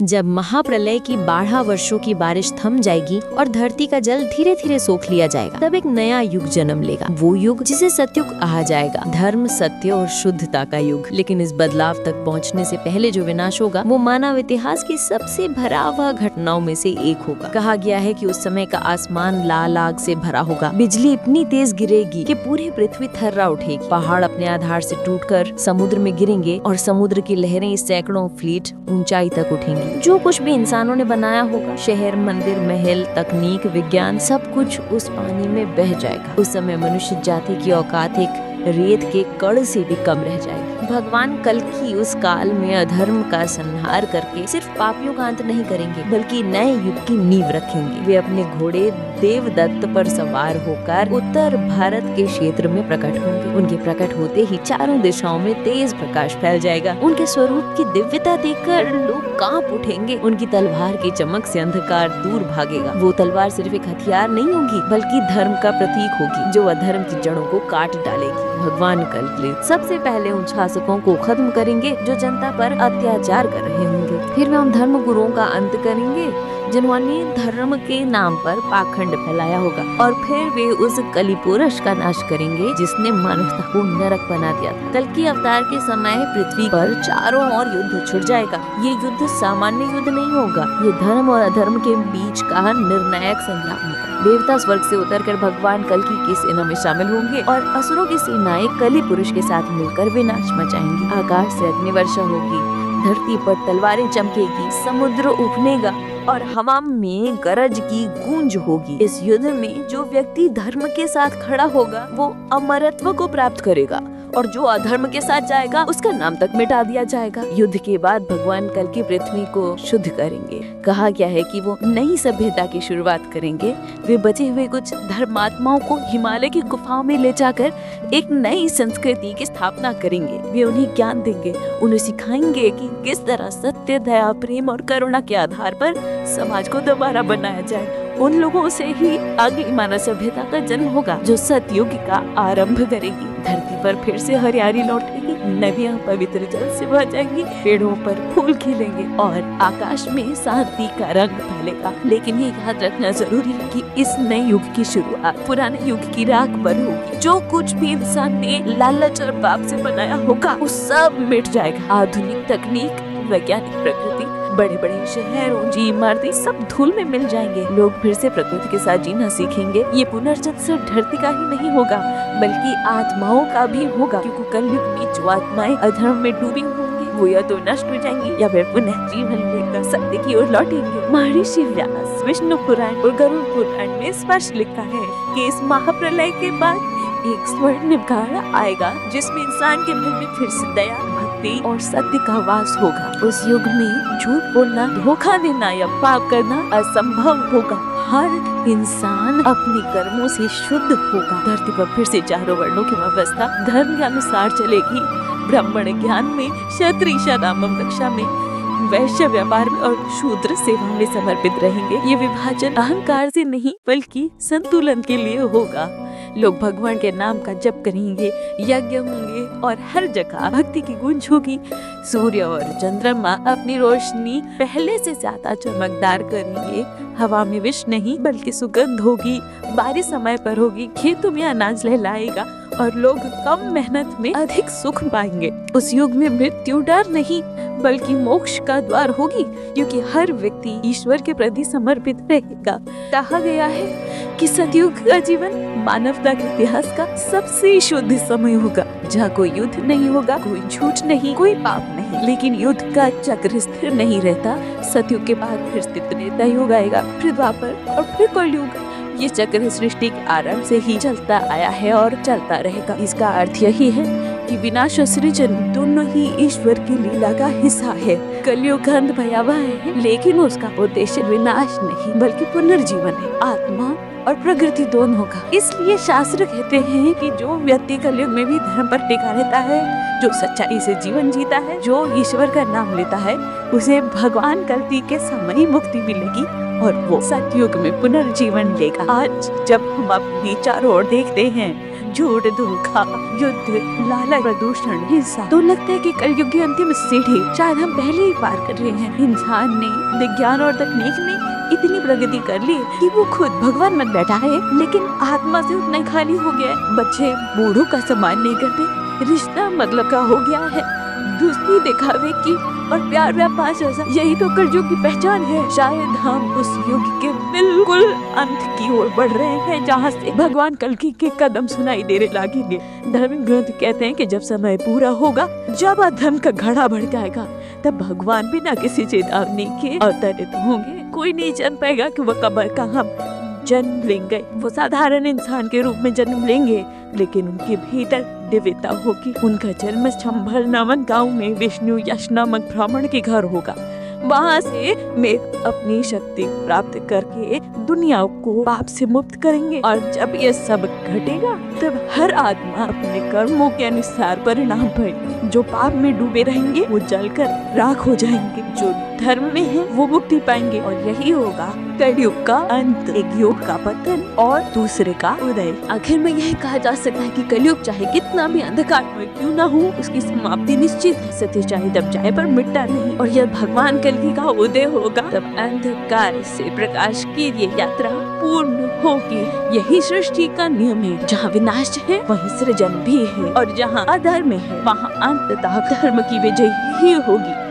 जब महाप्रलय की 12 वर्षों की बारिश थम जाएगी और धरती का जल धीरे धीरे सोख लिया जाएगा, तब एक नया युग जन्म लेगा। वो युग जिसे सतयुग कहा जाएगा, धर्म, सत्य और शुद्धता का युग। लेकिन इस बदलाव तक पहुंचने से पहले जो विनाश होगा वो मानव इतिहास की सबसे भयावह घटनाओं में से एक होगा। कहा गया है कि उस समय का आसमान लाल आग से भरा होगा, बिजली इतनी तेज गिरेगी कि पूरी पृथ्वी थर्रा उठेगी, पहाड़ अपने आधार से टूटकर समुद्र में गिरेंगे और समुद्र की लहरें सैकड़ों फीट ऊंचाई तक उठेंगी। जो कुछ भी इंसानों ने बनाया होगा, शहर, मंदिर, महल, तकनीक, विज्ञान, सब कुछ उस पानी में बह जाएगा। उस समय मनुष्य जाति की औकात एक रेत के कण से भी कम रह जाएगी। भगवान कल्कि उस काल में अधर्म का संहार करके सिर्फ पापियों का अंत नहीं करेंगे, बल्कि नए युग की नींव रखेंगे। वे अपने घोड़े देवदत्त पर सवार होकर उत्तर भारत के क्षेत्र में प्रकट होंगे। उनके प्रकट होते ही चारों दिशाओं में तेज प्रकाश फैल जाएगा। उनके स्वरूप की दिव्यता देखकर लोग कांप उठेंगे। उनकी तलवार की चमक से अंधकार दूर भागेगा। वो तलवार सिर्फ एक हथियार नहीं होगी, बल्कि धर्म का प्रतीक होगी, जो अधर्म की जड़ों को काट डालेगी। भगवान कल्कि सबसे पहले उन शासकों को खत्म करेंगे जो जनता पर अत्याचार कर रहे होंगे। फिर वे उन धर्म गुरुओं का अंत करेंगे जिन्होंने धर्म के नाम पर पाखंड फैलाया होगा। और फिर वे उस कलि पुरुष का नाश करेंगे जिसने मानवता को नरक बना दिया था। कल्कि अवतार के समय पृथ्वी पर चारों ओर युद्ध छिड़ जाएगा। ये युद्ध सामान्य युद्ध नहीं होगा, ये धर्म और अधर्म के बीच का निर्णायक संग्राम होगा। देवता स्वर्ग से उतरकर भगवान कल्कि की सेना में शामिल होंगे और असुरों की सेनाएं कलि पुरुष के साथ मिलकर विनाश मचाएंगी। आकाश से अग्नि वर्षा होगी, धरती पर तलवारें चमकेगी, समुद्र उफनेगा और हवा में गरज की गूंज होगी। इस युद्ध में जो व्यक्ति धर्म के साथ खड़ा होगा वो अमरत्व को प्राप्त करेगा, और जो अधर्म के साथ जाएगा उसका नाम तक मिटा दिया जाएगा। युद्ध के बाद भगवान कल्कि पृथ्वी को शुद्ध करेंगे। कहा गया है कि वो नई सभ्यता की शुरुआत करेंगे। वे बचे हुए कुछ धर्मात्माओं को हिमालय की गुफाओं में ले जाकर एक नई संस्कृति की स्थापना करेंगे। वे उन्हें ज्ञान देंगे, उन्हें सिखाएंगे कि किस तरह सत्य, दया, प्रेम और करुणा के आधार पर समाज को दोबारा बनाया जाए। उन लोगों से ही अगली मानव सभ्यता का जन्म होगा, जो सतयुग का आरंभ करेगी। धरती पर फिर से हरियाली लौटेगी, नदियां पवित्र जल से बह जाएंगी, पेड़ों पर फूल खिलेंगे और आकाश में शांति का रंग फैलेगा। लेकिन ये याद रखना जरूरी है कि इस नए युग की शुरुआत पुराने युग की राख पर होगी। जो कुछ भी इंसान ने लालच और पाप से बनाया होगा वो सब मिट जाएगा। आधुनिक तकनीक, वैज्ञानिक प्रकृति, बड़े बड़े शहर, ऊंची इमारतें सब धूल में मिल जाएंगे। लोग फिर से प्रकृति के साथ जीना सीखेंगे। ये पुनर्जन्म सिर्फ धरती का ही नहीं होगा, बल्कि आत्माओं का भी होगा, क्योंकि कलयुग में जो आत्माएं अधर्म में डूबी होंगी वो या तो नष्ट हो जाएंगी या फिर पुनः जीवन लेकर सत्य की ओर लौटेंगे। महर्षि व्यास विष्णु पुराण और गरुड़ पुराण में स्पष्ट लिखा है कि इस महाप्रलय के बाद एक स्वर्णिम काल आएगा, जिसमें इंसान के मन में फिर से दया, भक्ति और सत्य का वास होगा। उस युग में झूठ बोलना, धोखा देना या पाप करना असंभव होगा। हर इंसान अपने कर्मों से शुद्ध होगा। धरती पर फिर से चारों वर्णों की व्यवस्था धर्म के अनुसार चलेगी। ब्राह्मण ज्ञान में, क्षत्रिय रामम रक्षा में, वैश्य व्यापार में और शूद्र सेवा में समर्पित रहेंगे। ये विभाजन अहंकार से नहीं बल्कि संतुलन के लिए होगा। लोग भगवान के नाम का जप करेंगे, यज्ञ होंगे और हर जगह भक्ति की गूंज होगी। सूर्य और चंद्रमा अपनी रोशनी पहले से ज्यादा चमकदार करेंगे। हवा में विष नहीं बल्कि सुगंध होगी। बारिश समय पर होगी, खेतों में अनाज लहलाएगा और लोग कम मेहनत में अधिक सुख पाएंगे। उस युग में मृत्यु डर नहीं बल्कि मोक्ष का द्वार होगी, क्योंकि हर व्यक्ति ईश्वर के प्रति समर्पित रहेगा। कहा गया है कि सतयुग का जीवन मानवता के इतिहास का सबसे शुद्ध समय होगा, जहाँ कोई युद्ध नहीं होगा, कोई झूठ नहीं, कोई पाप नहीं। लेकिन युद्ध का चक्र स्थिर नहीं रहता। सतयुग के बाद फिर स्थिर त्रेता आएगा, फिर द्वापर और फिर कलयुग। ये चक्र सृष्टि के आरंभ से ही चलता आया है और चलता रहेगा। इसका अर्थ यही है कि विनाश और सृजन दोनों ही ईश्वर की लीला का हिस्सा है। कलयुग का अंत भयावह है, लेकिन उसका उद्देश्य विनाश नहीं बल्कि पुनर्जीवन है। आत्मा और प्रकृति दोनों का। इसलिए शास्त्र कहते हैं कि जो व्यक्ति कलयुग में भी धर्म पर टिका रहता है, जो सच्चाई से जीवन जीता है, जो ईश्वर का नाम लेता है, उसे भगवान कल्कि के समय ही मुक्ति मिलेगी और वो सतयुग में पुनर्जीवन लेगा। आज जब हम अपनी चारों ओर देखते हैं झूठ, धोखा, युद्ध, लालच, प्रदूषण, हिंसा, तो लगता है कि कलयुग की अंतिम सीढ़ी शायद हम पहले ही पार कर रहे हैं। इंसान ने, विज्ञान और तकनीक ने इतनी प्रगति कर ली कि वो खुद भगवान बन बैठा है, लेकिन आत्मा से उतना ही खाली हो गया है। बच्चे बूढ़ों का सम्मान नहीं करते, रिश्ता मतलब का हो गया है, दोस्ती दिखावे की और प्यार व्यापार जैसा। यही तो कलयुग की पहचान है। शायद हम उस युग के बिल्कुल अंत की ओर बढ़ रहे हैं, जहाँ से भगवान कल्कि के कदम सुनाई देने लगेंगे। धर्म ग्रंथ कहते हैं कि जब समय पूरा होगा, जब अधर्म का घड़ा भड़काएगा, तब भगवान बिना किसी चेतावनी के अवतरित होंगे। कोई नहीं जान पाएगा कि वो कब कहाँ जन्म लेंगे। वो साधारण इंसान के रूप में जन्म लेंगे, लेकिन उनके भीतर दिव्यता होगी। उनका जन्म चंबल नामक गांव में विष्णु यश नामक ब्राह्मण के घर होगा। वहाँ से मैं अपनी शक्ति प्राप्त करके दुनिया को पाप से मुक्त करेंगे। और जब ये सब घटेगा, तब हर आत्मा अपने कर्मों के अनुसार परिणाम पाएगी। जो पाप में डूबे रहेंगे वो जलकर राख हो जाएंगे, जो धर्म में है वो मुक्ति पाएंगे। और यही होगा कलयुग का अंत, एक युग का पतन और दूसरे का उदय। आखिर में यही कहा जा सकता है कि कलयुग चाहे कितना भी अंधकार में क्यों ना हो, उसकी समाप्ति निश्चित है। सत्य चाहे दब जाए पर मिटता नहीं। और जब भगवान कल्कि का उदय होगा, तब अंधकार से प्रकाश की ये यात्रा पूर्ण होगी। यही सृष्टि का नियम है। जहाँ विनाश है वहीं सृजन भी है, और जहाँ अधर्म है वहाँ अंततः धर्म की विजय ही होगी।